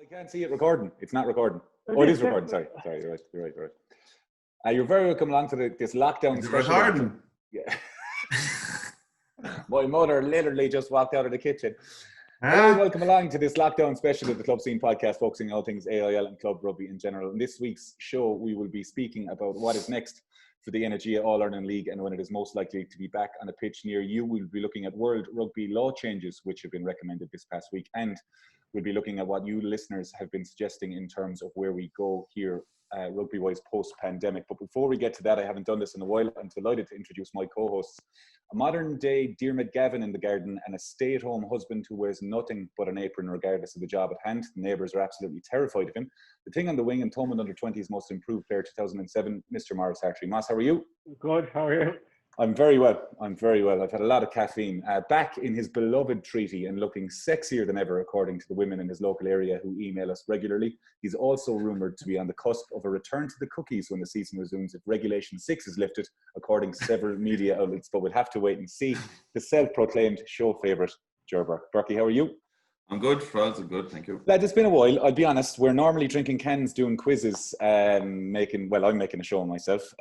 I can't see it recording. It's not recording. Oh, it is recording. Sorry, you're right. You're right. You're very welcome along to this lockdown Is it special. recording? Yeah. My mother literally just walked out of the kitchen. Very welcome along to this lockdown special of the Club Scene podcast, focusing on all things AIL and club rugby in general. In this week's show, we will be speaking about what is next for the Energia All-Ireland League and when it is most likely to be back on a pitch near you. We'll be looking at World Rugby law changes which have been recommended this past week, and we'll be looking at what you listeners have been suggesting in terms of where we go here rugby-wise post-pandemic. But before we get to that, I haven't done this in a while. I'm delighted to introduce my co-hosts. A modern-day Diarmuid Gavin in the garden and a stay-at-home husband who wears nothing but an apron regardless of the job at hand. The neighbours are absolutely terrified of him. The thing on the wing and Thomond under 20's most improved player 2007, Mr. Morris Hartree. Moss, how are you? Good, how are you? I'm very well. I've had a lot of caffeine. Back in his beloved treaty and looking sexier than ever, according to the women in his local area who email us regularly. He's also rumoured to be on the cusp of a return to the cookies when the season resumes if Regulation 6 is lifted, according to several media outlets. But we'll have to wait and see. The self-proclaimed show favourite, Ger Burke. Burkey, how are you? I'm good, Frawls. I'm good, thank you. Lads, it's been a while. I'll be honest. We're normally drinking cans, doing quizzes, I'm making a show myself.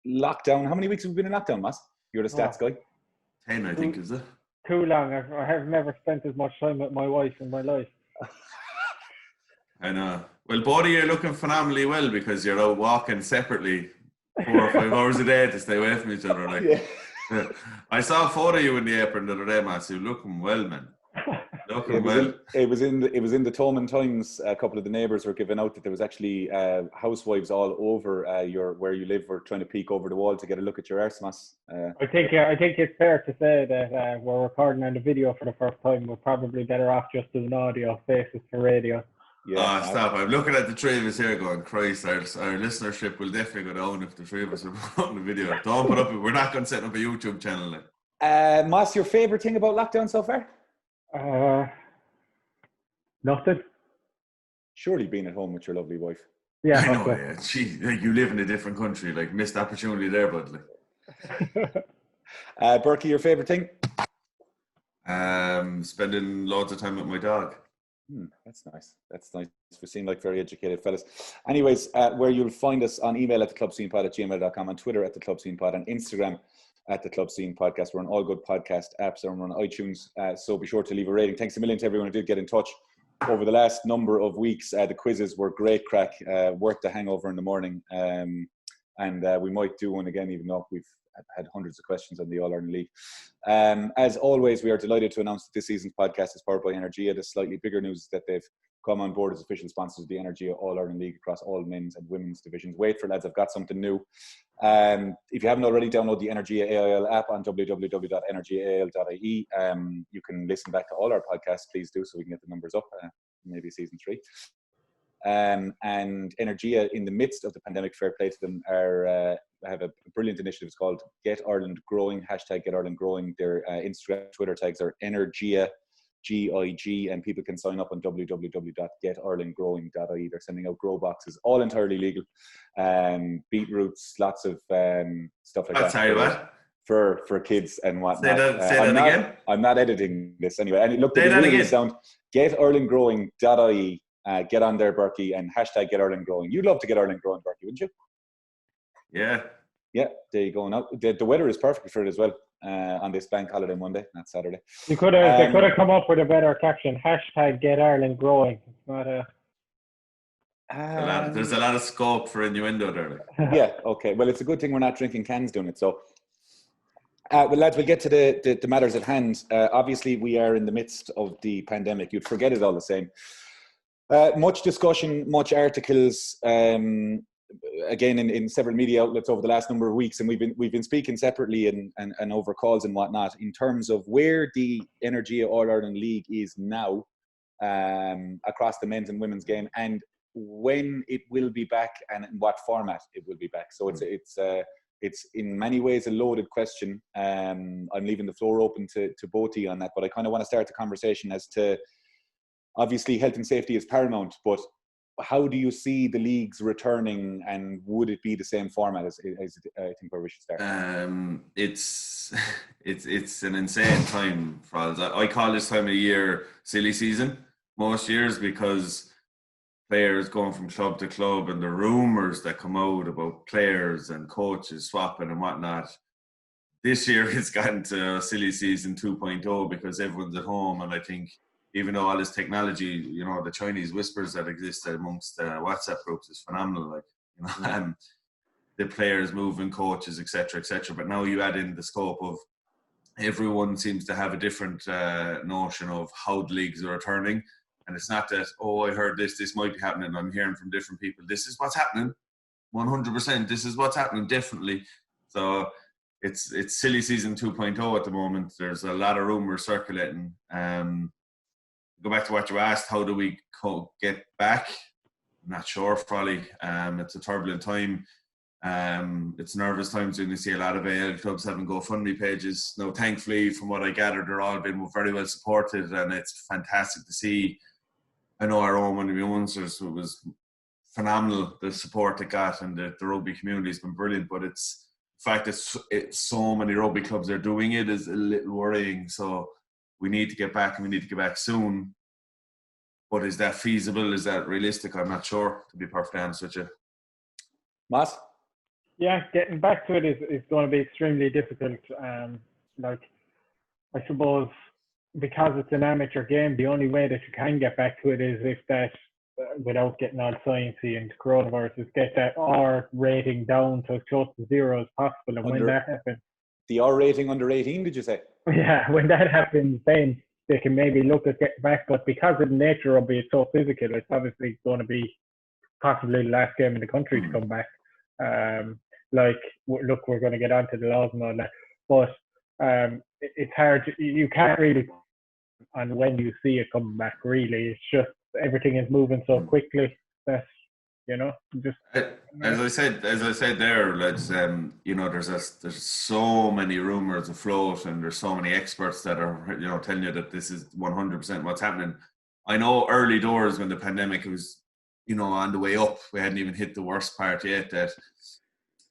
Lockdown. How many weeks have we been in lockdown, Mass? You're the stats guy. 10, I think, is it? Too long. I have never spent as much time with my wife in my life. I know. Well, both of you are looking phenomenally well because you're out walking separately 4 or 5 hours a day to stay away from each other. Like. Yeah. I saw a photo of you in the apron the other day, Mass. You're looking well, man. It was in the Thomond Times. A couple of the neighbours were giving out that there was actually housewives all over where you live were trying to peek over the wall to get a look at your arse, Mass. I think it's fair to say that we're recording on the video for the first time. We're probably better off just doing audio, faces for radio. Yeah. Stop. I'm looking at the three of us here going, Christ, our listenership will definitely go down if the three of us are putting the video. Don't put up, we're not going to set up a YouTube channel. Mass, your favourite thing about lockdown so far? Nothing. Surely being at home with your lovely wife. Yeah, I know, yeah. Gee, like you live in a different country, like missed opportunity there, bud. Like. Burkey, your favourite thing? Spending loads of time with my dog. That's nice. We seem like very educated fellas. Anyways, where you'll find us on email at theclubscenepod@gmail.com, on Twitter at theclubscenepod, on Instagram at the Club Scene Podcast. We're on all good podcast apps and we're on iTunes. So be sure to leave a rating. Thanks a million to everyone who did get in touch over the last number of weeks. The quizzes were great crack, worth the hangover in the morning. And we might do one again, even though we've had hundreds of questions on the All-Ireland League. As always, we are delighted to announce that this season's podcast is powered by Energia. The slightly bigger news is that they've come on board as official sponsors of the Energia All-Ireland League across all men's and women's divisions. Wait for lads, I've got something new. If you haven't already, download the Energia AIL app on www.energiaail.ie. You can listen back to all our podcasts, please do, so we can get the numbers up, maybe season 3. And Energia, in the midst of the pandemic, fair play to them, have a brilliant initiative. It's called Get Ireland Growing, hashtag Get Ireland Growing. Their Instagram, Twitter tags are Energia GIG, and people can sign up on www.getirelandgrowing.ie. They're sending out grow boxes, all entirely legal. Beetroots, lots of stuff like I'll tell you what. For kids and whatnot. Say that again. I'm not editing this anyway. And look, say that again. Sound getirelandgrowing.ie. Get on there, Burkey, and hashtag Get Ireland Growing. You'd love to get Ireland growing, Burkey, wouldn't you? Yeah. Yeah, there you go. Now the weather is perfect for it as well. On this bank holiday Monday, not Saturday. They could have come up with a better caption. Hashtag Get Ireland Growing. It's not a. There's a lot of scope for innuendo there. Yeah. Okay. Well, it's a good thing we're not drinking cans doing it. So, well, lads, we'll get to the matters at hand. Obviously, we are in the midst of the pandemic. You'd forget it all the same. Much discussion, much articles. Again, in several media outlets over the last number of weeks, and we've been speaking separately and over calls and whatnot in terms of where the Energia All-Ireland League is now across the men's and women's game, and when it will be back and in what format it will be back. So it's in many ways a loaded question. I'm leaving the floor open to both of you on that, but I kind of want to start the conversation as to, obviously health and safety is paramount, but how do you see the leagues returning, and would it be the same format as I think where we should start? It's an insane time, Frawls. I call this time of year silly season. most years because players going from club to club and the rumours that come out about players and coaches swapping and whatnot. This year it's gotten to silly season 2.0 because everyone's at home, and I think even though all this technology, you know, the Chinese whispers that exist amongst WhatsApp groups is phenomenal, like, you know, the players moving, coaches, etc., etc. But now you add in the scope of everyone seems to have a different notion of how the leagues are returning. And it's not that, oh, I heard this might be happening. I'm hearing from different people. This is what's happening. 100%. This is what's happening, definitely. So it's silly season 2.0 at the moment. There's a lot of rumours circulating. Go back to what you asked, how do we get back? I'm not sure, probably. It's a turbulent time. It's nervous times when you see a lot of AIL clubs having GoFundMe pages. Now, thankfully, from what I gathered, they're all been very well supported, and it's fantastic to see. I know our own one of the youngsters, it was phenomenal, the support it got, and the rugby community has been brilliant. But it's the fact that it's so many rugby clubs are doing it is a little worrying. So we need to get back, and we need to get back soon. But is that feasible? Is that realistic? I'm not sure, to be perfectly honest with you. Matt? Yeah, getting back to it is going to be extremely difficult. Like, I suppose because it's an amateur game, the only way that you can get back to it is if that, without getting all sciencey and coronavirus, get that R rating down to as close to 0 as possible. And when that happens, the R rating under 18, did you say? Yeah, when that happens, then they can maybe look at getting back. But because of the nature of it, it's so physical, it's obviously going to be possibly the last game in the country to come back. Like, look, we're going to get onto the laws and all that, but it's hard. You can't really on when you see it coming back. Really, it's just everything is moving so quickly that, you know, just as I said there, lads. You know, there's so many rumors afloat, and there's so many experts that are, you know, telling you that this is 100% what's happening. I know early doors when the pandemic was, you know, on the way up, we hadn't even hit the worst part yet, that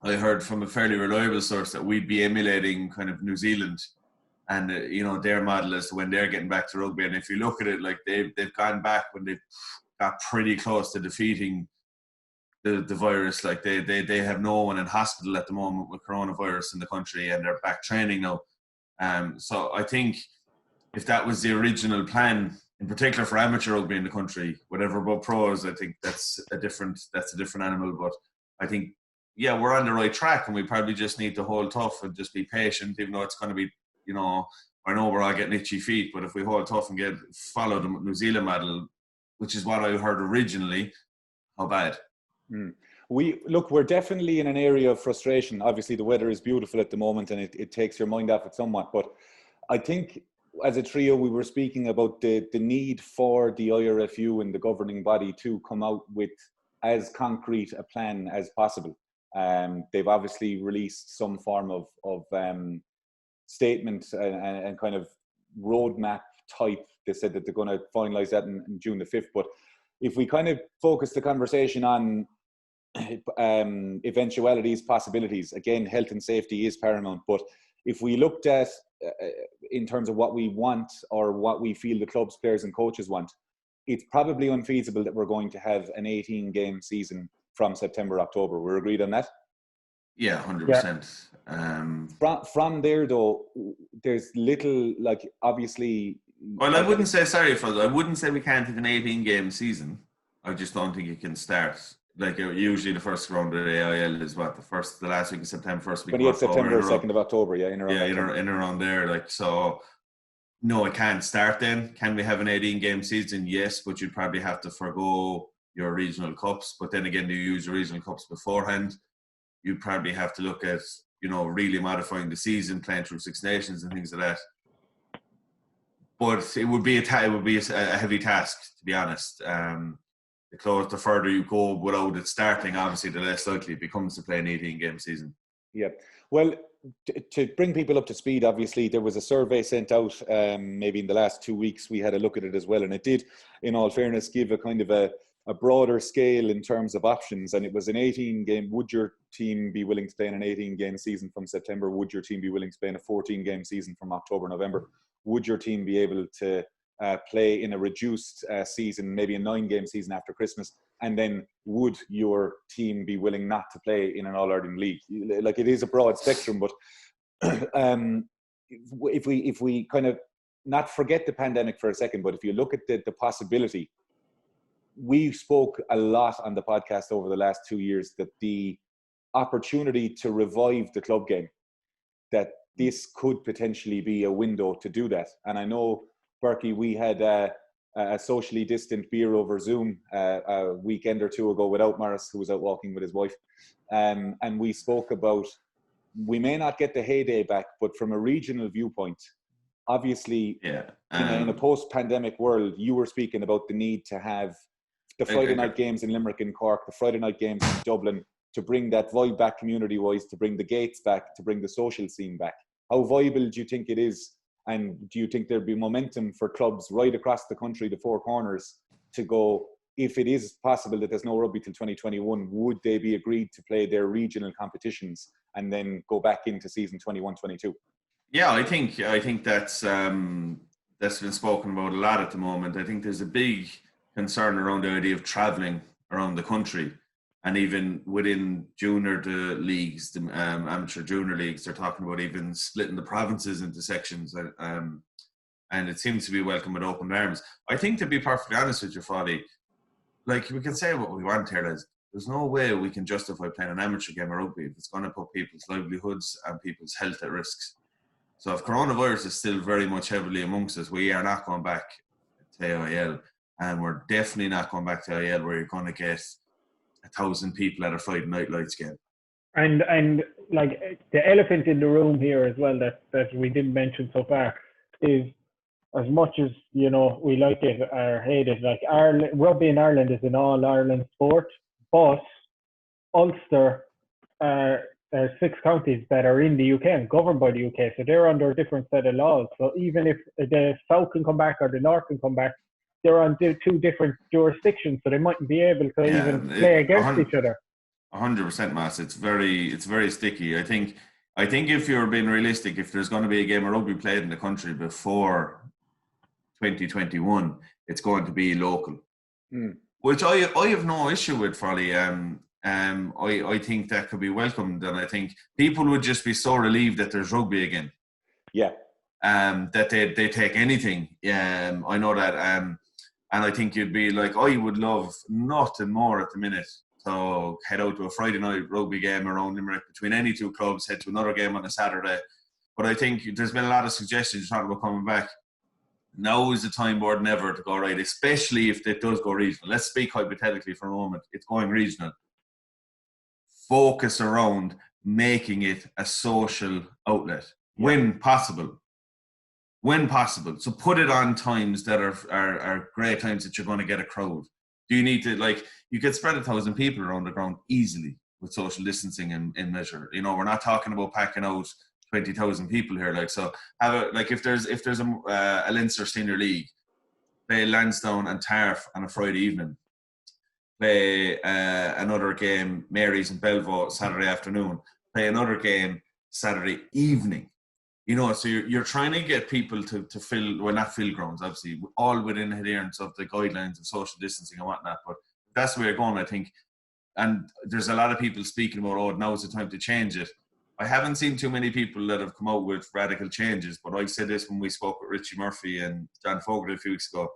I heard from a fairly reliable source that we'd be emulating kind of New Zealand and, you know, their model as to when they're getting back to rugby. And if you look at it, like they've gone back when they've got pretty close to defeating the virus. Like they have no one in hospital at the moment with coronavirus in the country, and they're back training now. So I think if that was the original plan, in particular for amateur rugby in the country, whatever about pros, I think that's a different animal. But I think, yeah, we're on the right track, and we probably just need to hold tough and just be patient, even though it's going to be, you know, I know we're all getting itchy feet, but if we hold tough and follow the New Zealand model, which is what I heard originally, how bad? We're definitely in an area of frustration. Obviously, the weather is beautiful at the moment, and it takes your mind off it somewhat. But I think as a trio, we were speaking about the need for the IRFU and the governing body to come out with as concrete a plan as possible. They've obviously released some form of statement and kind of roadmap type. They said that they're going to finalise that in June the 5th. But if we kind of focus the conversation on eventualities, possibilities, again, health and safety is paramount. But if we looked at in terms of what we want or what we feel the clubs, players and coaches want, it's probably unfeasible that we're going to have an 18-game season from September, October. We're agreed on that? Yeah, 100%. From there, though, there's little, like, obviously... Well, I wouldn't say, I wouldn't say we can't have an 18-game season. I just don't think it can start. Like, usually the first round of the AIL is what, the last week of September, first week of October. 28th September, 2nd of October, yeah, in around there. Like, so, no, it can't start then. Can we have an 18-game season? Yes, but you'd probably have to forgo your regional cups. But then again, do you use your regional cups beforehand? You'd probably have to look at, you know, really modifying the season, playing through Six Nations and things like that. But it would be a heavy task, to be honest. The further you go without it starting, obviously, the less likely it becomes to play an 18-game season. Yeah. Well, to bring people up to speed, obviously, there was a survey sent out maybe in the last 2 weeks. We had a look at it as well. And it did, in all fairness, give a kind of a broader scale in terms of options. And it was an 18-game. Would your team be willing to play in an 18-game season from September? Would your team be willing to play in a 14-game season from October, November? Would your team be able to play in a reduced season, maybe a 9-game season after Christmas? And then would your team be willing not to play in an All-Ireland league? Like, it is a broad spectrum, but if we kind of not forget the pandemic for a second, but if you look at the possibility, we spoke a lot on the podcast over the last 2 years that the opportunity to revive the club game, that this could potentially be a window to do that. And I know, Burkey, we had a socially distant beer over Zoom a weekend or two ago without Morris, who was out walking with his wife. And we spoke about, we may not get the heyday back, but from a regional viewpoint, obviously, in a post-pandemic world, you were speaking about the need to have the Friday night games in Limerick and Cork, the Friday night games in Dublin, to bring that vibe back community-wise, to bring the gates back, to bring the social scene back. How viable do you think it is? And do you think there'd be momentum for clubs right across the country, the four corners, to go, if it is possible that there's no rugby till 2021, would they be agreed to play their regional competitions and then go back into season 21-22? Yeah, I think that's been spoken about a lot at the moment. I think there's a big concern around the idea of travelling around the country. And even within junior leagues, the amateur junior leagues, they're talking about even splitting the provinces into sections. And it seems to be welcome with open arms. I think, to be perfectly honest with you, Frawley, like, we can say what we want here, there's no way we can justify playing an amateur game of rugby if it's going to put people's livelihoods and people's health at risk. So if coronavirus is still very much heavily amongst us, we are not going back to AIL. And we're definitely not going back to AIL where you're going to get 1,000 people at a Friday night lights game. And like, the elephant in the room here as well that we didn't mention so far is, as much as, you know, we like it or hate it, like, rugby in Ireland is an all-Ireland sport, but Ulster are 6 counties that are in the UK and governed by the UK, so they're under a different set of laws. So even if the South can come back or the North can come back, they're on 2 different jurisdictions, so they mightn't be able to even play against each other. 100%, Mass. It's very sticky. I think if you're being realistic, if there's going to be a game of rugby played in the country before 2021, it's going to be local, which I have no issue with, Frawley. I think that could be welcomed, and I think people would just be so relieved that there's rugby again. Yeah. That they take anything. I know that. And I think you'd be like, I would love nothing more at the minute to head out to a Friday night rugby game around Limerick between any 2 clubs, head to another game on a Saturday. But I think there's been a lot of suggestions talking about coming back. Now is the time more than ever to go right, especially if it does go regional. Let's speak hypothetically for a moment. It's going regional. Focus around making it a social outlet when possible. When possible. So put it on times that are great times that you're going to get a crowd. Do you need to, like, you could spread 1,000 people around the ground easily with social distancing in measure. You know, we're not talking about packing out 20,000 people here. Like, so if there's a Leinster Senior League, play Lansdowne and Tarf on a Friday evening, play another game, Mary's and Belvo, Saturday afternoon, play another game Saturday evening. You know, so you're trying to get people to fill, well, not fill grounds, obviously, all within adherence of the guidelines of social distancing and whatnot. But that's the way you're going, I think. And there's a lot of people speaking about, oh, now's the time to change it. I haven't seen too many people that have come out with radical changes, but I said this when we spoke with Richie Murphy and John Fogarty a few weeks ago.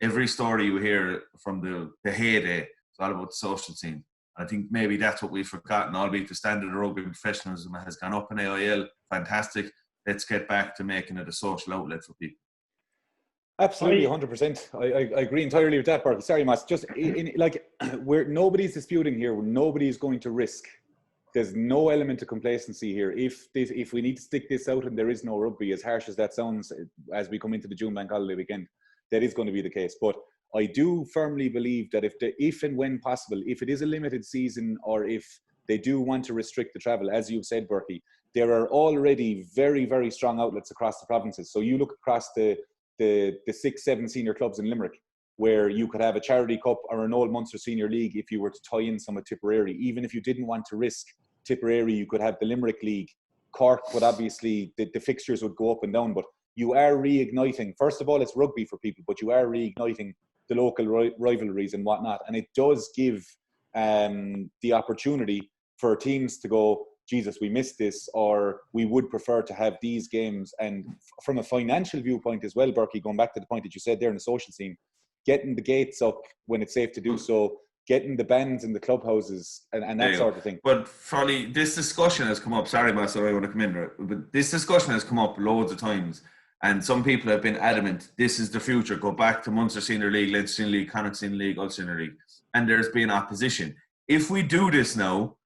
Every story you hear from the heyday is all about the social scene. I think maybe that's what we've forgotten, albeit the standard of rugby professionalism has gone up in AIL. Fantastic. Let's get back to making it a social outlet for people. Absolutely, 100%. I agree entirely with that, Burkey. Sorry, Matt. Just nobody's disputing here. Nobody's going to risk. There's no element of complacency here. If we need to stick this out and there is no rugby, as harsh as that sounds, as we come into the June bank holiday weekend, that is going to be the case. But I do firmly believe that if and when possible, if it is a limited season or if they do want to restrict the travel, as you've said, Burkey, there are already very, very strong outlets across the provinces. So you look across the 6-7 senior clubs in Limerick, where you could have a charity cup or an old Munster Senior League if you were to tie in some of Tipperary. Even if you didn't want to risk Tipperary, you could have the Limerick League. Cork would obviously, the fixtures would go up and down, but you are reigniting. First of all, it's rugby for people, but you are reigniting the local rivalries and whatnot. And it does give the opportunity for teams to go, Jesus, we missed this, or we would prefer to have these games. And from a financial viewpoint as well, Burkey, going back to the point that you said there in the social scene, getting the gates up when it's safe to do so, getting the bands in the clubhouses and that sort of thing. But Frawley, this discussion has come up. Sorry, Master, I want to come in. But this discussion has come up loads of times. And some people have been adamant, this is the future. Go back to Munster Senior League, Leinster Senior League, Connacht Senior League, Ulster Senior League. And there's been opposition. If we do this now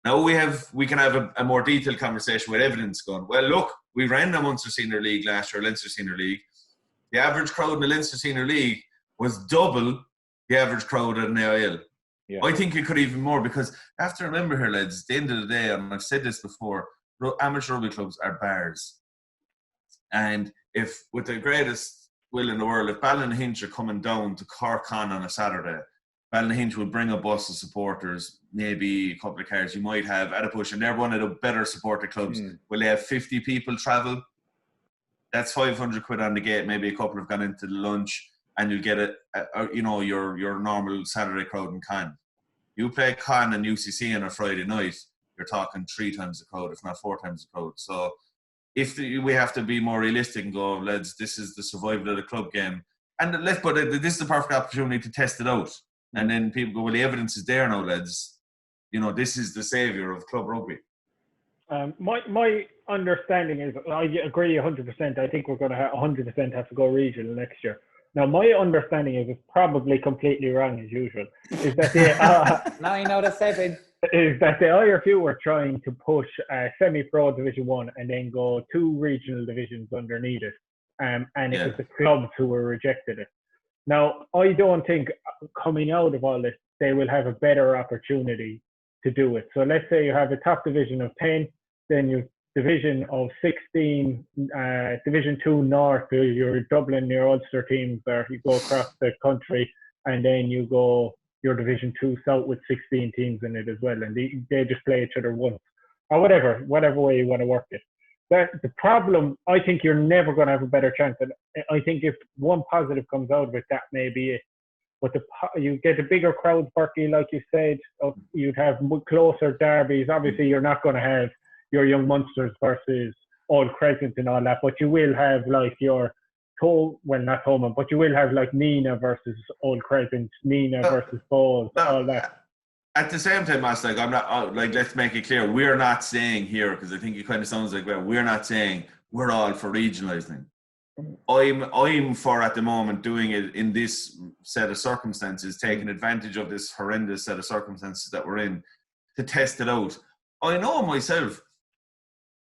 we can have a more detailed conversation with evidence going, well, look, we ran the Munster Senior League last year, Leinster Senior League. The average crowd in the Leinster Senior League was double the average crowd at an AIL. Yeah. I think it could even more, because you have to remember here, lads, at the end of the day, and I've said this before, amateur rugby clubs are bars. And if, with the greatest will in the world, if Ballynahinch are coming down to Cork on a Saturday, Ballynahinch will bring a bus of supporters, maybe a couple of cars. You might have at a push, and they're one of the better supporter clubs. Will they have 50 people travel? That's 500 quid on the gate. Maybe a couple have gone into the lunch, and you'll get your normal Saturday crowd in Cannes. You play Cannes and UCC on a Friday night, you're talking 3 times the crowd, if not 4 times the crowd. So we have to be more realistic and go, lads, this is the survival of the club game. And this is the perfect opportunity to test it out. And then people go, well, the evidence is there now, lads. This is the saviour of club rugby. My understanding is, I agree 100%. I think we're going to 100% have to go regional next year. Now, my understanding is, it's probably completely wrong as usual, is that the 9 out of 7 is that the IRFU were trying to push semi-pro Division 1 and then go 2 regional divisions underneath it. And it was the clubs who were rejected it. Now, I don't think coming out of all this, they will have a better opportunity to do it. So let's say you have a top division of 10, then you division of 16, Division 2 North, your Dublin, your Ulster teams there, you go across the country, and then you go your Division 2 South with 16 teams in it as well, and they just play each other once, or whatever way you want to work it. The problem, I think you're never going to have a better chance. And I think if one positive comes out of it, that may be it. But you get a bigger crowd, Burkey, like you said. You'd have closer derbies. Obviously, you're not going to have your Young Munsters versus Old Crescent and all that. But you will have like your not Thomond, but you will have like Nina versus Old Crescent, Nina versus Bowles, all that. At the same time, Master, like, I'm not let's make it clear, we're not saying here, because I think it kind of sounds like we're not saying we're all for regionalising. I'm for, at the moment, doing it in this set of circumstances, taking advantage of this horrendous set of circumstances that we're in to test it out. I know myself,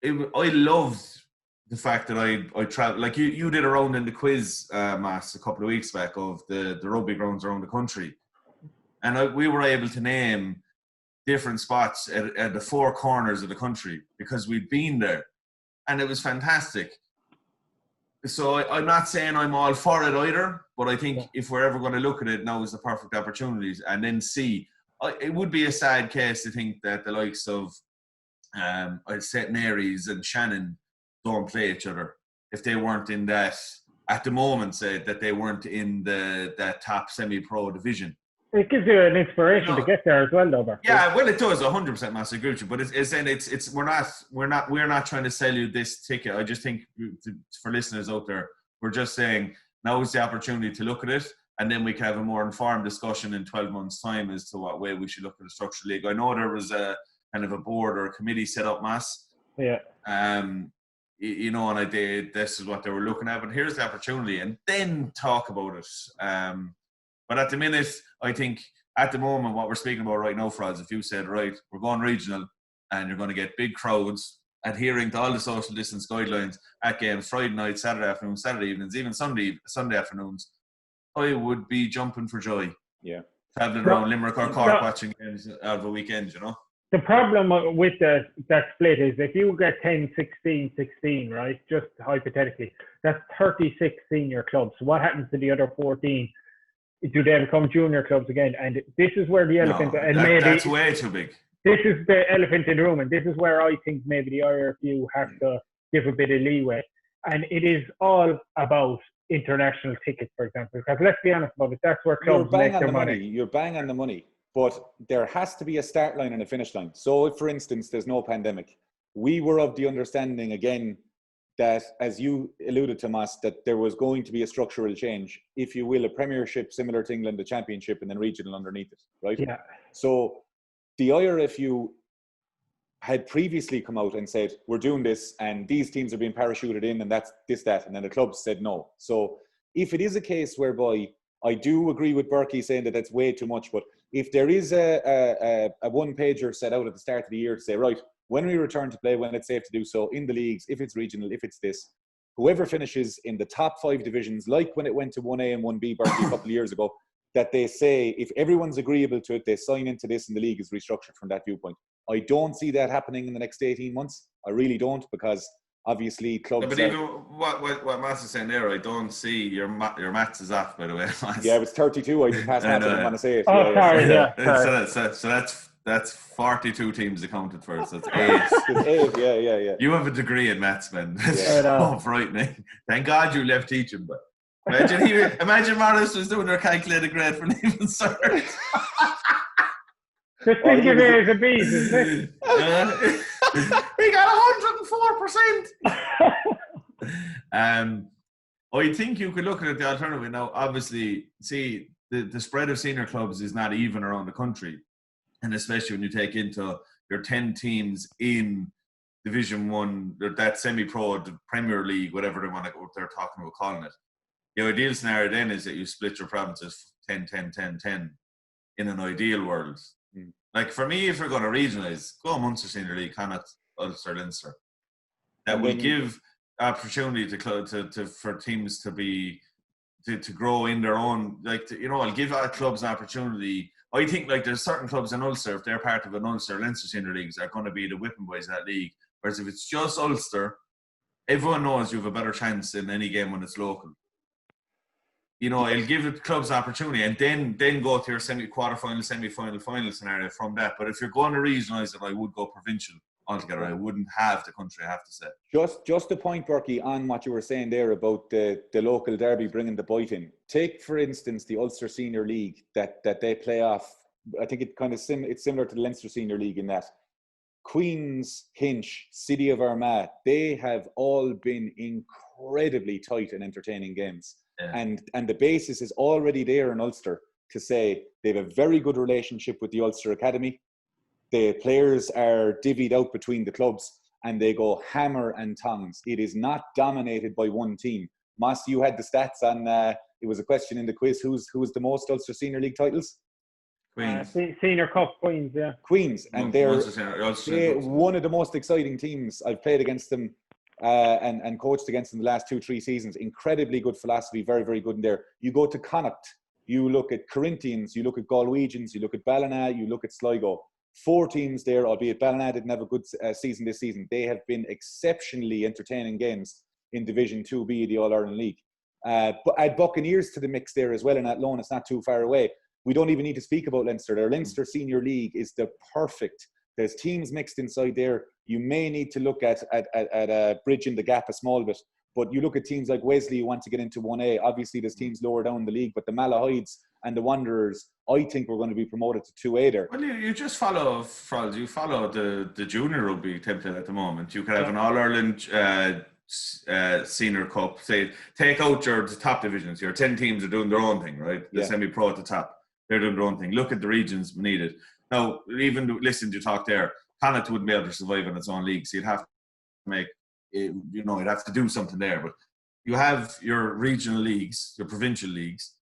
I loved the fact that I travel, like you did a round in the quiz, Mass, a couple of weeks back of the rugby grounds around the country. And we were able to name different spots at the 4 corners of the country because we'd been there. And it was fantastic. So I'm not saying I'm all for it either, but I think if we're ever going to look at it, now is the perfect opportunities and then see. It would be a sad case to think that the likes of St. Mary's and Shannon don't play each other if they weren't in that, at the moment, say that they weren't in that top semi-pro division. It gives you an inspiration to get there as well, though. Burkey. Yeah, well, it does 100%, Master Gucci. But we're not trying to sell you this ticket. I just think for listeners out there, we're just saying now is the opportunity to look at it, and then we can have a more informed discussion in 12 months' time as to what way we should look at the structural league. I know there was a kind of a board or a committee set up, Mass. Yeah. And this is what they were looking at. But here's the opportunity, and then talk about it. But at the minute, I think at the moment, what we're speaking about right now, Frawls, if you said, right, we're going regional and you're going to get big crowds adhering to all the social distance guidelines at games, Friday night, Saturday afternoon, Saturday evenings, even Sunday afternoons, I would be jumping for joy. Yeah. Travelling around Limerick or Cork watching games out of a weekend, The problem with that split is if you get 10, 16, 16, right, just hypothetically, that's 36 senior clubs. So what happens to the other 14? Do they become junior clubs again? And this is where the elephant... that's way too big. This is the elephant in the room, and this is where I think maybe the IRFU have to give a bit of leeway. And it is all about international tickets, for example. Because let's be honest about it, that's where You're clubs bang make on their the money. money. You're bang on the money. But there has to be a start line and a finish line. So if, for instance, there's no pandemic, we were of the understanding, again, that, as you alluded to, Mas, that there was going to be a structural change, if you will, a premiership similar to England, a championship, and then regional underneath it, right? Yeah. So the IRFU had previously come out and said, we're doing this and these teams are being parachuted in and that's this, that. And then the clubs said no. So if it is a case whereby, I do agree with Burkey saying that that's way too much, but if there is a one-pager set out at the start of the year to say, right, when we return to play, when it's safe to do so, in the leagues, if it's regional, if it's this, whoever finishes in the top 5 divisions, like when it went to 1A and 1B, Burkey, a couple of years ago, that they say, if everyone's agreeable to it, they sign into this and the league is restructured from that viewpoint. I don't see that happening in the next 18 months. I really don't, because obviously clubs. No, but even what Matt's is saying there, I don't see your maths is off, by the way. Yeah, it was 32. I just passed maths. I didn't want to say it. Oh, sorry. Yeah. So that's 42 teams accounted for. So it's 8. It's 8. Yeah. You have a degree in maths, man. That's Yeah. so frightening. Thank God you left teaching, but imagine Morris was doing her calculated grade for leaving cert. Just think of it as a B's, isn't it? He got 104%. I think you could look at the alternative now. Obviously, see, the spread of senior clubs is not even around the country. And especially when you take into your 10 teams in Division 1, that semi-pro, the Premier League, whatever they're talking about calling it. The ideal scenario then is that you split your provinces 10 in an ideal world. Like for me, if we're going to regionalise, go Munster Senior League, Connacht, Ulster, Leinster. That will give opportunity for teams to grow in their own. I'll give our clubs an opportunity. I think there's certain clubs in Ulster, if they're part of an Ulster, Leinster Senior Leagues, are going to be the whipping boys of that league. Whereas if it's just Ulster, everyone knows you have a better chance in any game when it's local. It'll give the clubs an opportunity and then go to your quarter-final, semi-final, final scenario from that. But if you're going to regionalise it, I would go provincial altogether. I wouldn't have the country, I have to say. Just a point, Burkey, on what you were saying there about the local derby bringing the bite in. Take, for instance, the Ulster Senior League that they play off. I think it's similar to the Leinster Senior League in that Queens, Hinch, City of Armagh, they have all been incredibly tight and entertaining games. Yeah. And the basis is already there in Ulster to say they have a very good relationship with the Ulster Academy. The players are divvied out between the clubs and they go hammer and tongs. It is not dominated by one team. Moss, you had the stats on, it was a question in the quiz, who's the most Ulster Senior League titles? Queens. Senior Cup, Queens, yeah. Queens, and they're one of the most exciting teams. I've played against them and coached against them the last 2-3 seasons. Incredibly good philosophy, very, very good in there. You go to Connacht, you look at Corinthians, you look at Galwegians, you look at Ballina, you look at Sligo. 4 teams there, albeit Ballina didn't have a good season this season. They have been exceptionally entertaining games in Division 2B, the All-Ireland League. But add Buccaneers to the mix there as well in Athlone. It's not too far away. We don't even need to speak about Leinster. Their Leinster Senior League is the perfect. There's teams mixed inside there. You may need to look at bridging the gap a small bit. But you look at teams like Wesley who want to get into 1A. Obviously, there's teams lower down in the league. But the Malahides and the Wanderers, I think we're going to be promoted to 2A there. Well, you just follow Frawls. You follow the junior rugby template at the moment. You could have an All-Ireland Senior Cup. Say, take out the top divisions. Your 10 teams are doing their own thing, right? The semi-pro at the top. They're doing their own thing. Look at the regions beneath it. Now, even listen to talk there, Connacht wouldn't be able to survive in its own league. So you'd have to make, you'd have to do something there. But you have your regional leagues, your provincial leagues,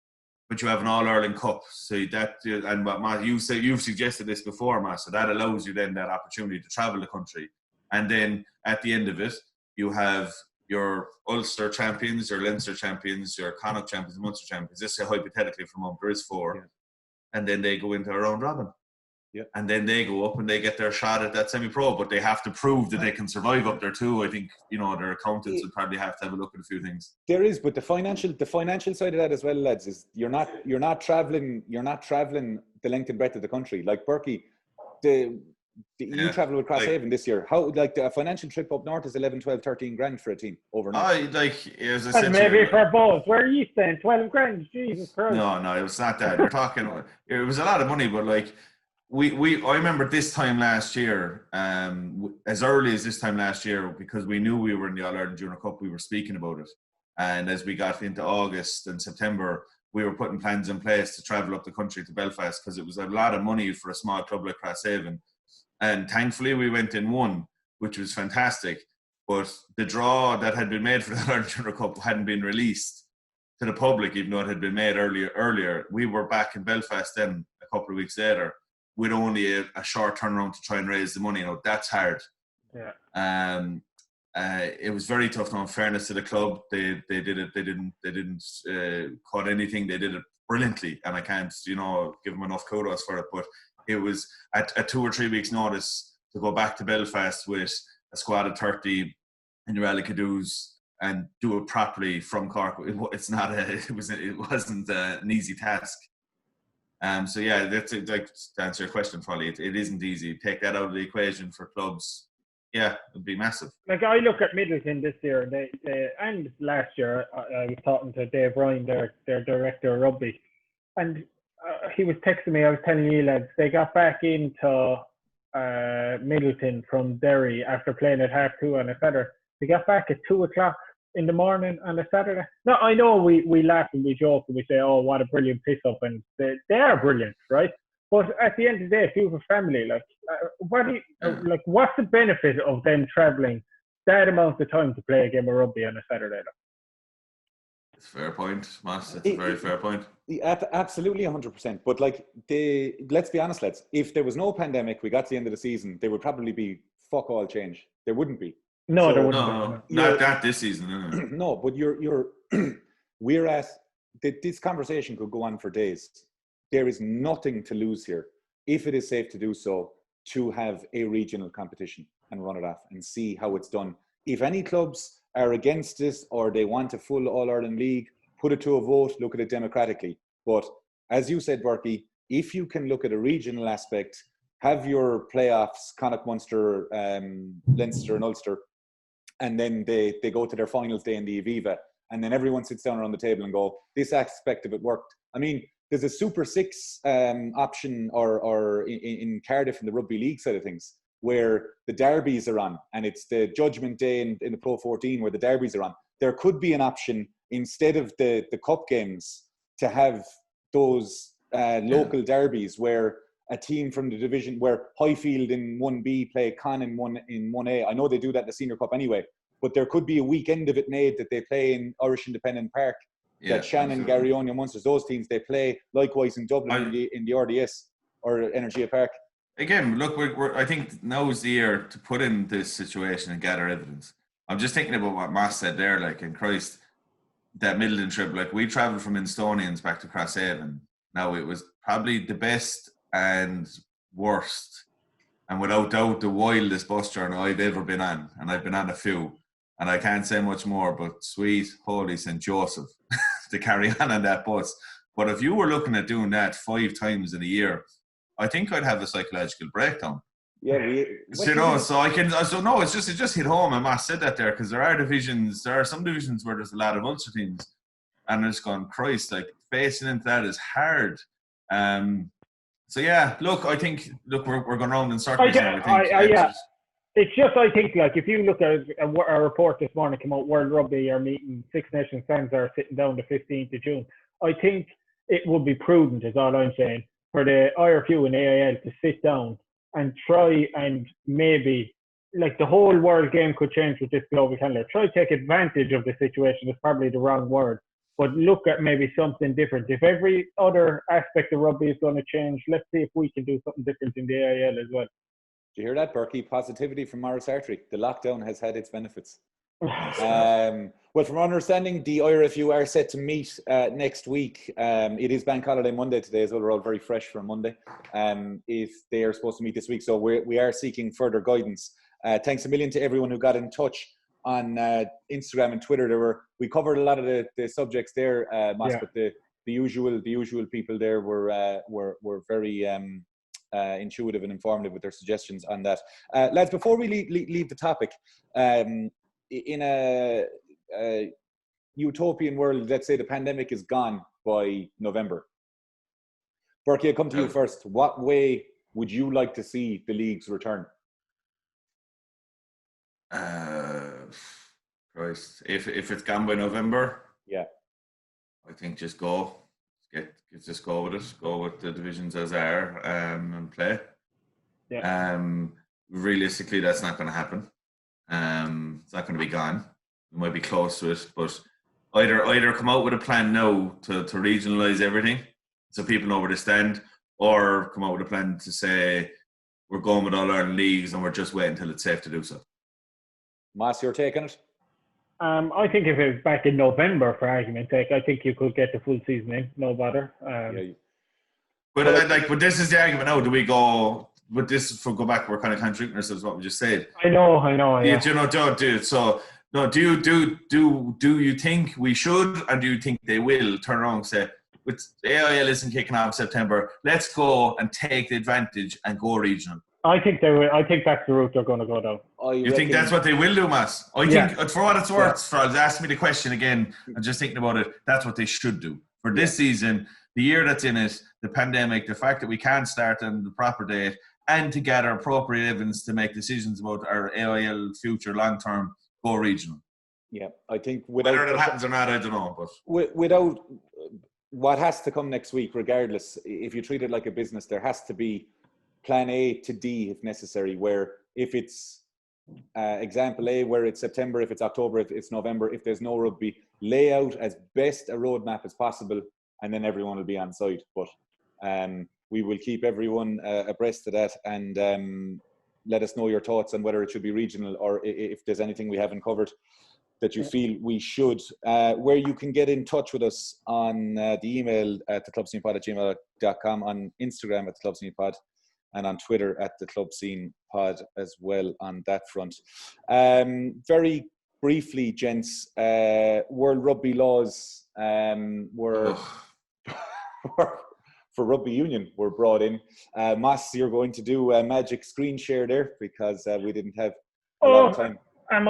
but you have an All-Ireland Cup. So that, and Matt, you've suggested this before, Matt, so that allows you then that opportunity to travel the country. And then at the end of it, you have your Ulster champions, your Leinster champions, your Connacht champions, Munster champions. Let's say hypothetically from them, there is 4. Yeah. And then they go into a round robin. Yeah. And then they go up and they get their shot at that semi-pro, but they have to prove that they can survive up there too. I think, their accountants would probably have to have a look at a few things. There is, but the financial side of that as well, lads, is you're not traveling the length and breadth of the country. Like Burkey, You travel with Crosshaven this year. How, like, a financial trip up north is 11, 12, 13 grand for a team overnight? As I said, maybe for both. Where are you staying? 12 grand? Jesus Christ. No, it was not that. You're talking. It was a lot of money, but like I remember this time last year, as early as this time last year, because we knew we were in the All Ireland Junior Cup, we were speaking about it, and as we got into August and September, we were putting plans in place to travel up the country to Belfast because it was a lot of money for a small club like Crosshaven. And thankfully, we went in one, which was fantastic. But the draw that had been made for the Ireland Junior Cup hadn't been released to the public, even though it had been made earlier. We were back in Belfast then a couple of weeks later with only a short turnaround to try and raise the money. You know, that's hard. Yeah. It was very tough. Now, in fairness to the club, they did it. They didn't cut anything. They did it brilliantly, and I can't, give them enough kudos for it. But it was at 2 or 3 weeks' notice to go back to Belfast with a squad of 30 in your Alicadoos and do it properly from Cork. It wasn't an easy task. So yeah, that's like to answer your question, probably it isn't easy. Take that out of the equation for clubs. Yeah, it'd be massive. Like, I look at Middleton this year, and last year, I was talking to Dave Ryan, their director of rugby, and he was texting me. I was telling you lads, they got back into Middleton from Derry after playing at 2:30 on a Saturday. They got back at 2:00 in the morning on a Saturday. Now, I know we laugh and we joke and we say, "Oh, what a brilliant piss up," and they are brilliant, right? But at the end of the day, if you have a family, what's the benefit of them travelling that amount of time to play a game of rugby on a Saturday? It's a fair point, Mass. It's a very fair point. Absolutely 100%. But let's be honest, lads. If there was no pandemic, we got to the end of the season, there would probably be fuck all change. There wouldn't be. No, there wouldn't be. Not this season. No, but this conversation could go on for days. There is nothing to lose here, if it is safe to do so, to have a regional competition and run it off and see how it's done. If any clubs are against this or they want a full All-Ireland League, put it to a vote, look at it democratically. But as you said, Burkey, if you can look at a regional aspect, have your playoffs, Connacht, Munster, Leinster and Ulster, and then they go to their finals day in the Aviva, and then everyone sits down around the table and go, this aspect of it worked. I mean, there's a Super 6 option or in Cardiff in the rugby league side of things, where the derbies are on, and it's the judgment day in the Pro 14 where the derbies are on. There could be an option, instead of the cup games, to have those local derbies where a team from the division, where Highfield in 1B play Con in 1A. I know they do that in the Senior Cup anyway, but there could be a weekend of it made that they play in Irish Independent Park. That Shannon, Garryonia, Munsters, those teams, they play likewise in Dublin in the RDS or Energia Park. Again, look, I think now is the year to put in this situation and gather evidence. I'm just thinking about what Mass said there, in Christ, that Middleton trip, we travelled from Instonians back to Crosshaven. Now, it was probably the best and worst, and without doubt, the wildest bus journey I've ever been on, and I've been on a few, and I can't say much more, but sweet, holy St. Joseph to carry on that bus. But if you were looking at doing that 5 times in a year, I think I'd have a psychological breakdown. Yeah, it just hit home, and Matt said that there, because there are some divisions where there's a lot of Ulster teams, and it's gone, Christ, facing into that is hard. So yeah, I think we're going round in circles. It's just, I think, if you look at a report this morning came out, World Rugby are meeting Six Nations fans are sitting down the 15th of June. I think it would be prudent, is all I'm saying, for the IRFU and AIL to sit down and try and maybe, the whole world game could change with this global calendar. Try to take advantage of the situation is probably the wrong word, but look at maybe something different. If every other aspect of rugby is going to change, let's see if we can do something different in the AIL as well. Do you hear that, Burkey? Positivity from Morris Artery. The lockdown has had its benefits. Well, from our understanding, the IRFU are set to meet next week. It is Bank Holiday Monday today as well. We're all very fresh for Monday. If they are supposed to meet this week, so we are seeking further guidance. Thanks a million to everyone who got in touch on Instagram and Twitter. We covered a lot of the subjects there, Mas, but the usual people there were very intuitive and informative with their suggestions on that. Lads, before we leave the topic, in a utopian world, let's say the pandemic is gone by November. Burkey, I'll come to you first. What way would you like to see the leagues return? Christ, if it's gone by November, yeah, I think just go. Just go with it. Go with the divisions as are and play. Yeah. Realistically, that's not going to happen. It's not going to be gone. We might be close to it, but either come out with a plan now to regionalise everything, so people know where they stand, or come out with a plan to say we're going with all our leagues and we're just waiting until it's safe to do so. Mas, your take on it? I think if it was back in November, for argument's sake, I think you could get the full season in, no bother. But this is the argument now. Do we go? But this, for go back, we're kind of contradicting ourselves. What we just said. I know. Yeah. Do you know? Do you think we should, and do you think they will turn around and say, with AIL isn't kicking off September, let's go and take the advantage and go regional? I think they will. I think that's the route they're going to go down. You think that's what they will do, Mass? I think, for what it's worth, Frawls, ask me the question again. I'm just thinking about it. That's what they should do. For this season, the year that's in it, the pandemic, the fact that we can't start on the proper date, and to gather appropriate evidence to make decisions about our AIL future long-term, go regional. Yeah, I think whether that happens or not, I don't know. But without what has to come next week, regardless, if you treat it like a business, there has to be plan A to D if necessary, where if it's example A, where it's September, if it's October, if it's November, if there's no rugby, lay out as best a roadmap as possible, and then everyone will be on side. But we will keep everyone abreast of that, and let us know your thoughts on whether it should be regional or if there's anything we haven't covered that you feel we should. Where you can get in touch with us on the email at theclubscenepod@gmail.com, on Instagram at theclubscenepod, and on Twitter at the Club Scene Pod as well on that front. Very briefly, gents, World Rugby laws were for rugby union were brought in. Mas, you're going to do a magic screen share there because we didn't have a lot of time.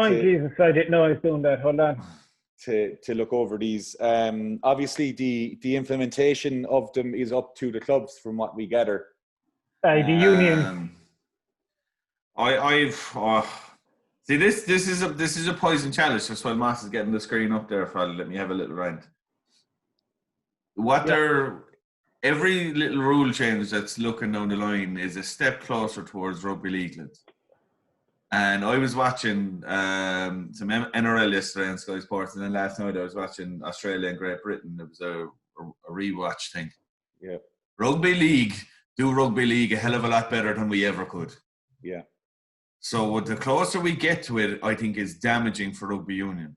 Jesus, I didn't know I was doing that. Hold on. To look over these. Obviously, the implementation of them is up to the clubs from what we gather. The union. See, this is a poison challenge. Just while Mas is getting the screen up there, let me have a little rant. Every little rule change that's looking down the line is a step closer towards rugby league. And I was watching some NRL yesterday on Sky Sports, and then last night I was watching Australia and Great Britain. It was a rewatch thing. Yeah. Rugby league a hell of a lot better than we ever could. Yeah. So the closer we get to it, I think is damaging for rugby union.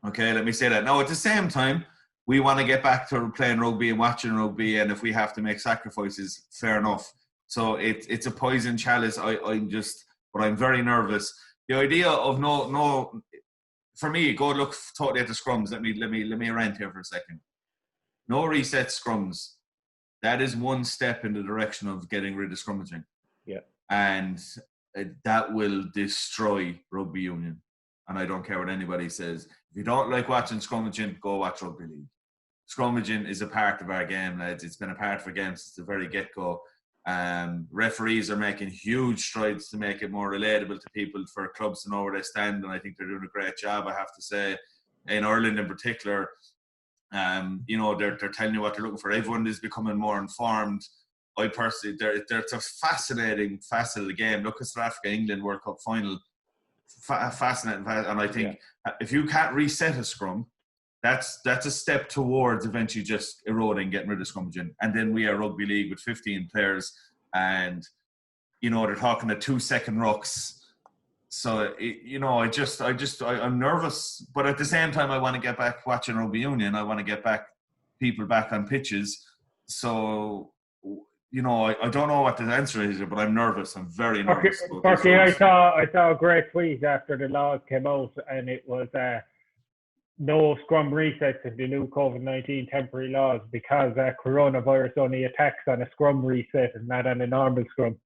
Okay, let me say that. Now, at the same time, we want to get back to playing rugby and watching rugby, and if we have to make sacrifices, fair enough. So it's a poison chalice. But I'm very nervous. The idea of no, for me, go look totally at the scrums. Let me rant here for a second. No reset scrums. That is one step in the direction of getting rid of scrummaging. Yeah. And that will destroy rugby union. And I don't care what anybody says. If you don't like watching scrummaging, go watch rugby league. Scrummaging is a part of our game, lads. It's been a part of our game since the very get-go. Referees are making huge strides to make it more relatable to people, for clubs to know where they stand, and I think they're doing a great job, I have to say. In Ireland in particular, they're telling you what they're looking for. Everyone is becoming more informed. I personally, it's a fascinating facet of the game. Look at South Africa, England World Cup final. Fascinating, and I think if you can't reset a scrum, that's a step towards eventually just eroding, getting rid of scrummaging. And then we are rugby league with 15 players, and they're talking at 2-second rucks. So I'm nervous, but at the same time, I want to get back watching rugby union. I want to get people back on pitches. So I don't know what the answer is, but I'm nervous. I'm very nervous. Burkey, I saw a great tweet after the laws came out, and it was no scrum resets in the new COVID-19 temporary laws because coronavirus only attacks on a scrum reset and not on a normal scrum.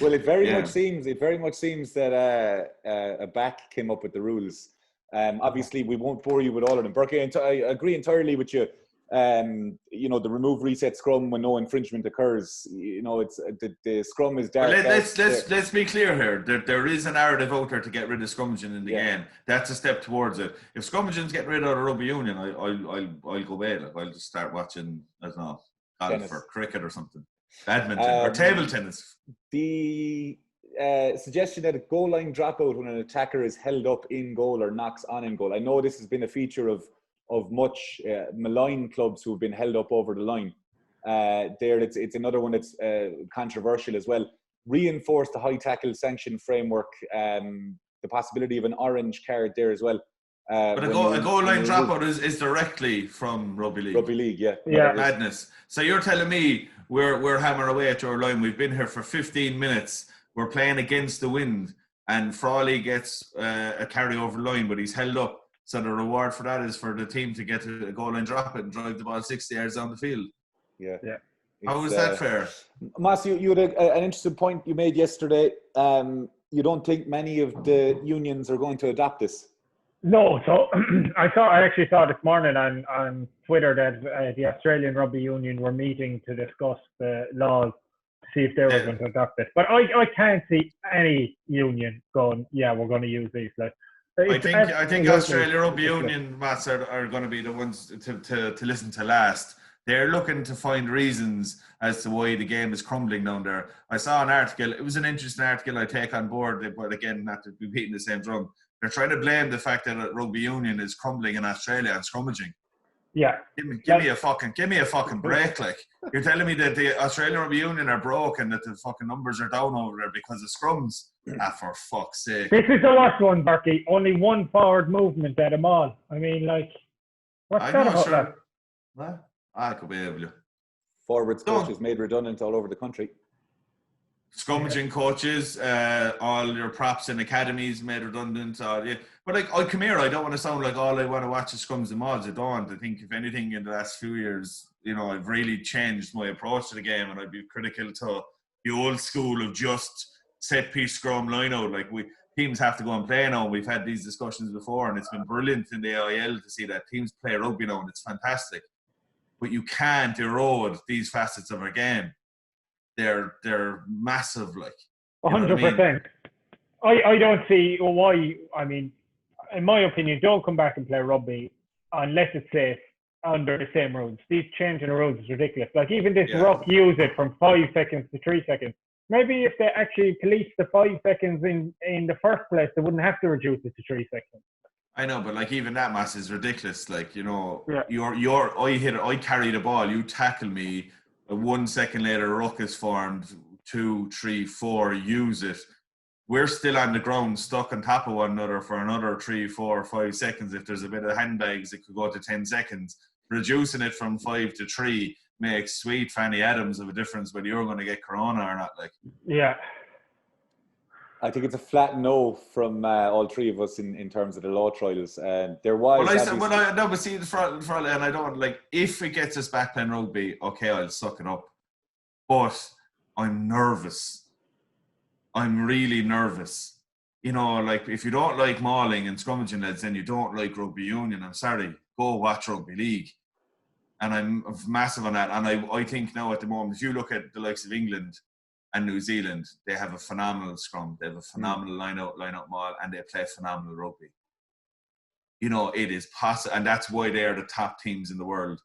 Well, it very much seems that a back came up with the rules. Obviously, we won't bore you with all of them. Burkey, I agree entirely with you. The remove reset scrum when no infringement occurs. It's the scrum is dark. Let's be clear here. There is a narrative out there to get rid of scrummaging in the game. That's a step towards it. If scrummaging's getting rid of the rugby union, I'll go away. I'll just start watching, I don't know, golf or cricket or something, badminton or table tennis. The suggestion that a goal line dropout when an attacker is held up in goal or knocks on in goal. I know this has been a feature of much malign clubs who have been held up over the line. It's another one that's controversial as well. Reinforce the high tackle sanction framework. The possibility of an orange card there as well. But a goal line dropout is directly from rugby league. Rugby league, yeah. Madness. So you're telling me we're hammering away at your line. We've been here for 15 minutes. We're playing against the wind, and Frawley gets a carry over line, but he's held up. So the reward for that is for the team to get a goal line drop it and drive the ball 60 yards down the field. Yeah. How is that fair? Mas, you had an interesting point you made yesterday. You don't think many of the unions are going to adopt this? No. So I actually saw this morning on Twitter that the Australian Rugby Union were meeting to discuss the laws, to see if they were going to adopt this. But I can't see any union going, we're going to use these. I think Australia Rugby Union, Mats, are going to be the ones to listen to last. They're looking to find reasons as to why the game is crumbling down there. I saw an article. It was an interesting article I take on board, but again, not to be beating the same drum. They're trying to blame the fact that rugby union is crumbling in Australia and scrummaging. Yeah. Give me a fucking break. Like, you're telling me that the Australian Rugby Union are broke and that the fucking numbers are down over there because of scrums? For fuck's sake. This is the worst one, Burkey. Only one forward movement at them all. I mean, what's that about that? Well, I could be able to. Forwards coaches made redundant all over the country. Scrummaging coaches, all your props in academies made redundant. But I come here, I don't want to sound like all I want to watch is scrums and mods. I don't. I think if anything in the last few years, I've really changed my approach to the game, and I'd be critical to the old school of just set piece scrum line out. Like teams have to go and play now. We've had these discussions before, and it's been brilliant in the AIL to see that teams play rugby now, and it's fantastic. But you can't erode these facets of our game. They're massive, 100%. I don't see why. I mean, in my opinion, don't come back and play rugby unless it's safe under the same rules. These changing the rules is ridiculous. Even this ruck use it from 5 seconds to 3 seconds. Maybe if they actually police the 5 seconds in the first place, they wouldn't have to reduce it to 3 seconds. I know, but even that mass is ridiculous. I carry the ball, you tackle me. 1 second later, a ruck is formed. 2, 3, 4, use it. We're still on the ground, stuck on top of one another for another 3, 4, 5 seconds. If there's a bit of handbags, it could go to 10 seconds. Reducing it from 5 to 3 makes sweet Fanny Adams of a difference whether you're going to get corona or not. Yeah. I think it's a flat no from all three of us in terms of the law trials. There was. And I don't if it gets us back playing rugby, okay, I'll suck it up. But I'm nervous. I'm really nervous. If you don't like mauling and scrummaging lads, then you don't like rugby union. I'm sorry, go watch rugby league. And I'm massive on that. And I think now at the moment, if you look at the likes of England and New Zealand, they have a phenomenal scrum. They have a phenomenal line-out maul, and they play phenomenal rugby. It is possible, and that's why they are the top teams in the world.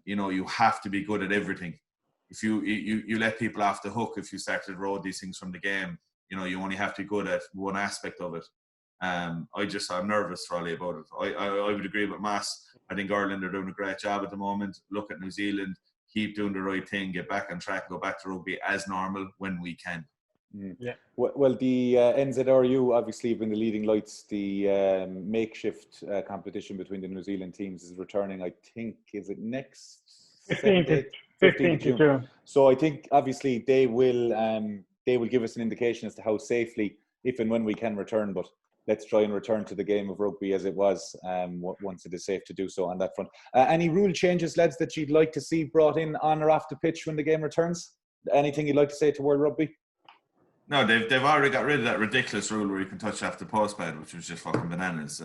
You have to be good at everything. If you let people off the hook if you start to erode these things from the game, you only have to be good at one aspect of it. I'm nervous probably about it. I would agree with Mass. I think Ireland are doing a great job at the moment. Look at New Zealand. Keep doing the right thing, get back on track, go back to rugby as normal when we can. Yeah. Well, the NZRU obviously have been the leading lights. The makeshift competition between the New Zealand teams is returning, I think, is it next 15th of June. So I think obviously they will give us an indication as to how safely, if and when we can return. But let's try and return to the game of rugby as it was once it is safe to do so on that front. Any rule changes, lads, that you'd like to see brought in on or off the pitch when the game returns? Anything you'd like to say to World Rugby? No, they've already got rid of that ridiculous rule where you can touch after post pad, which was just fucking bananas.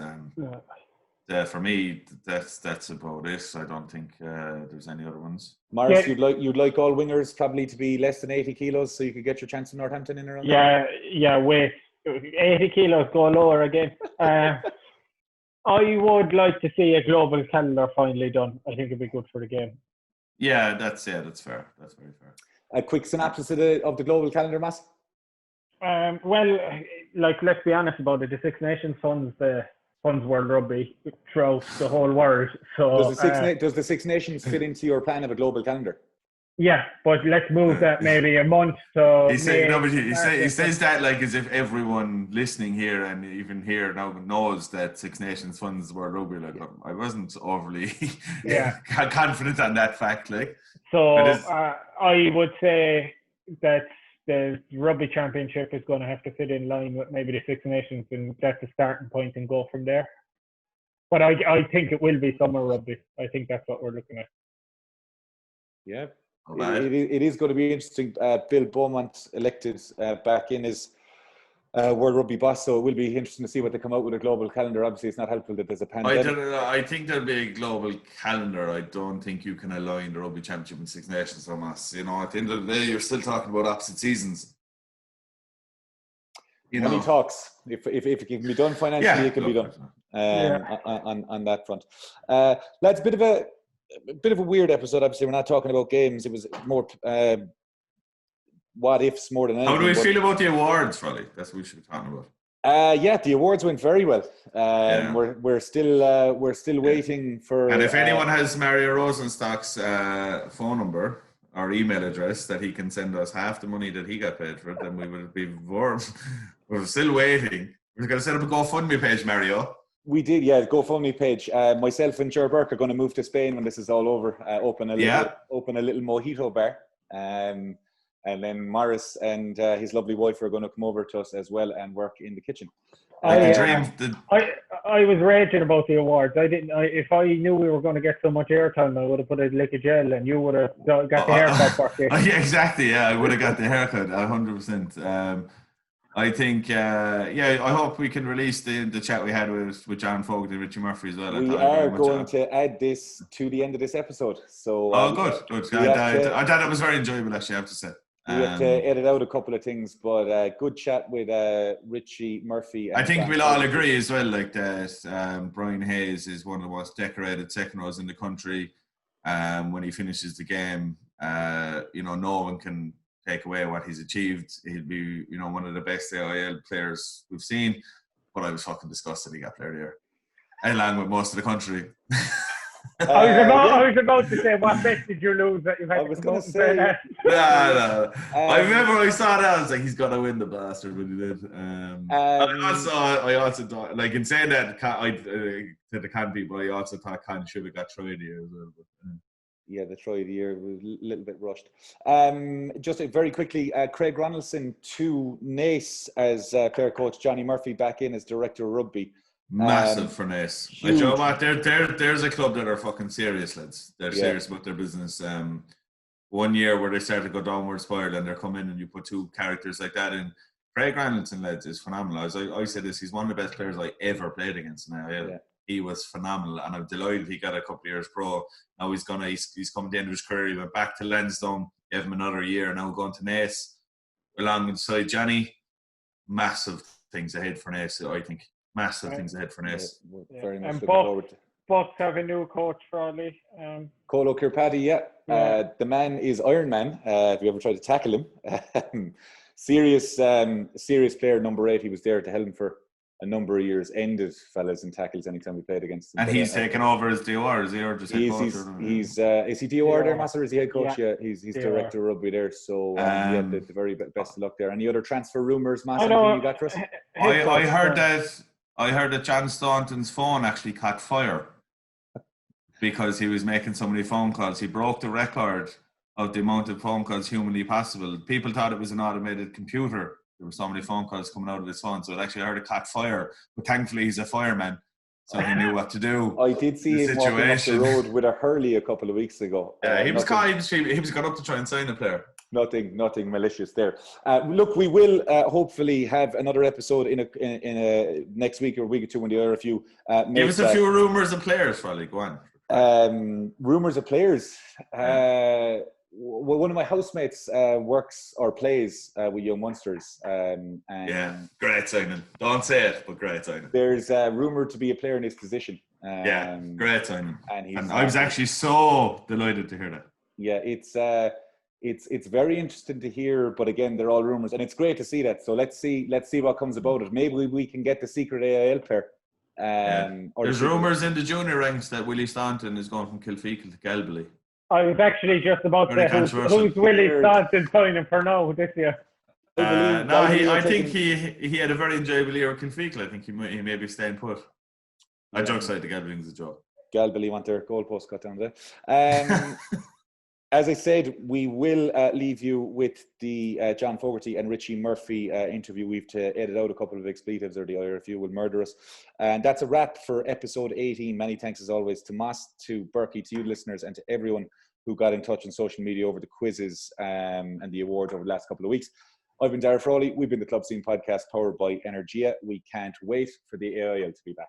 For me, that's about it. I don't think there's any other ones. Morris, you'd like all wingers probably to be less than 80 kilos so you could get your chance in Northampton in around there? Yeah, weight. 80 kilos, go lower again. I would like to see a global calendar finally done. I think it'd be good for the game. Yeah, that's fair. That's very fair. A quick synopsis of the global calendar, Mass? Well, let's be honest about it. The Six Nations funds World Rugby throughout the whole world. So does the Six Nations fit into your plan of a global calendar? Yeah, but let's move that maybe a month. So he says that like as if everyone listening here and even here now knows that Six Nations funds World Rugby. Like I wasn't overly confident on that fact. Like so, I would say that the Rugby Championship is going to have to fit in line with maybe the Six Nations, and that's the starting point and go from there. But I think it will be summer rugby. I think that's what we're looking at. Yeah. It is going to be interesting. Bill Beaumont elected back in as World Rugby boss, so it will be interesting to see what they come out with a global calendar. Obviously, it's not helpful that there's a pandemic. I think there'll be a global calendar. I don't think you can align the Rugby Championship and Six Nations so much. You know, at the end of the day, you're still talking about opposite seasons. Money talks. If it can be done financially, it can be done on that front. Lads, bit of a weird episode. Obviously, we're not talking about games. It was more what ifs more than anything. How do we feel about the awards, Frawley? That's what we should be talking about. The awards went very well. We're still waiting for. And if anyone has Mario Rosenstock's phone number or email address that he can send us half the money that he got paid for it, then we would be warm. We're still waiting. We're going to set up a GoFundMe page, Mario. We did, GoFundMe page. Myself and Ger Burke are going to move to Spain when this is all over. Open a little mojito bar. And then Morris and his lovely wife are going to come over to us as well and work in the kitchen. I was raging about the awards. If I knew we were going to get so much airtime, I would have put a lick of gel, and you would have got the haircut. Yeah, exactly. Yeah, I would have got the haircut 100%. I think, I hope we can release the chat we had with John Fogarty and Richie Murphy as well. We are going to add this to the end of this episode. So, good. I thought it was very enjoyable, actually, I have to say. We have to edit out a couple of things, but good chat with Richie Murphy. I think we'll all agree as well, like that Brian Hayes is one of the most decorated second rows in the country. When he finishes the game, no one can take away what he's achieved. He'll be, one of the best AIL players we've seen. But I was fucking disgusted he got player of the year, along with most of the country. I was about to say, what bet did you lose that you had? I was going to say that. No. I remember I saw that. I was like, he's going to win, the bastard, when he did. I also thought, like, in saying that, to the Con people, I also thought Con should have got try of the year as well. But, yeah, the try of the year was a little bit rushed. Just very quickly, Craig Ronaldson to Nace as player coach, Johnny Murphy back in as director of rugby. Massive for Nace. Like, you know what? There's a club that are fucking serious, lads. They're serious about their business. One year where they started to go downward spiral and they're coming and you put two characters like that in. Craig Ronaldson, lads, is phenomenal. As I said this, he's one of the best players I ever played against in AIL. Yeah. He was phenomenal, and I'm delighted he got a couple of years pro. Now he's coming to the end of his career. He went back to Lansdowne, gave him another year, now going to Nace alongside Johnny. Massive things ahead for Nace, I think. Massive things ahead for Nace. Yeah, very much looking forward to. Both have a new coach, Frawley. Colo Kirkpatrick, the man is Iron Man. If you ever tried to tackle him, serious player, number 8. He was there to help him for a number of years. Ended fellas in tackles anytime we played against him. And he's taken over as DOR, is he, or just head coach? Is he DOR there, Master? Is he head coach? Yeah, he's director of rugby there. So the very best of luck there. Any other transfer rumours, Master? You got for us? I heard that John Staunton's phone actually caught fire because he was making so many phone calls. He broke the record of the amount of phone calls humanly possible. People thought it was an automated computer there were so many phone calls coming out of his phone. So actually I heard it caught fire, but thankfully he's a fireman, so he knew what to do. I did see him walking up the road with a Hurley a couple of weeks ago. Yeah, he was got up to try and sign a player. Nothing malicious there. Look, we will hopefully have another episode in a next week or a week or two when the RFU give us a few rumours of players, probably. Go on. Rumours of players. Well, one of my housemates works or plays with young Munsters. And great signing. Don't say it, but great signing. There's rumoured to be a player in his position. Great signing. And I was actually so delighted to hear that. Yeah, it's very interesting to hear, but again, they're all rumours, and it's great to see that. So let's see what comes about it. Maybe we can get the secret AIL player. There's rumours in the junior ranks that Willie Staunton is going from Kilfeacle to Galbally. I was actually just about to say who's Willie Staunton signing for now this year. I think he had a very enjoyable year at Kilfeacle. I think he may be staying put. I joke side the Galbally is a joke. Galbally want their goalpost cut down there. As I said, we will leave you with the John Fogarty and Richie Murphy interview. We've to edit out a couple of expletives or the IRFU will murder us. And that's a wrap for episode 18. Many thanks as always to Moss, to Burkey, to you listeners, and to everyone who got in touch on social media over the quizzes and the awards over the last couple of weeks. I've been Darragh Frawley. We've been the Club Scene Podcast powered by Energia. We can't wait for the AIL to be back.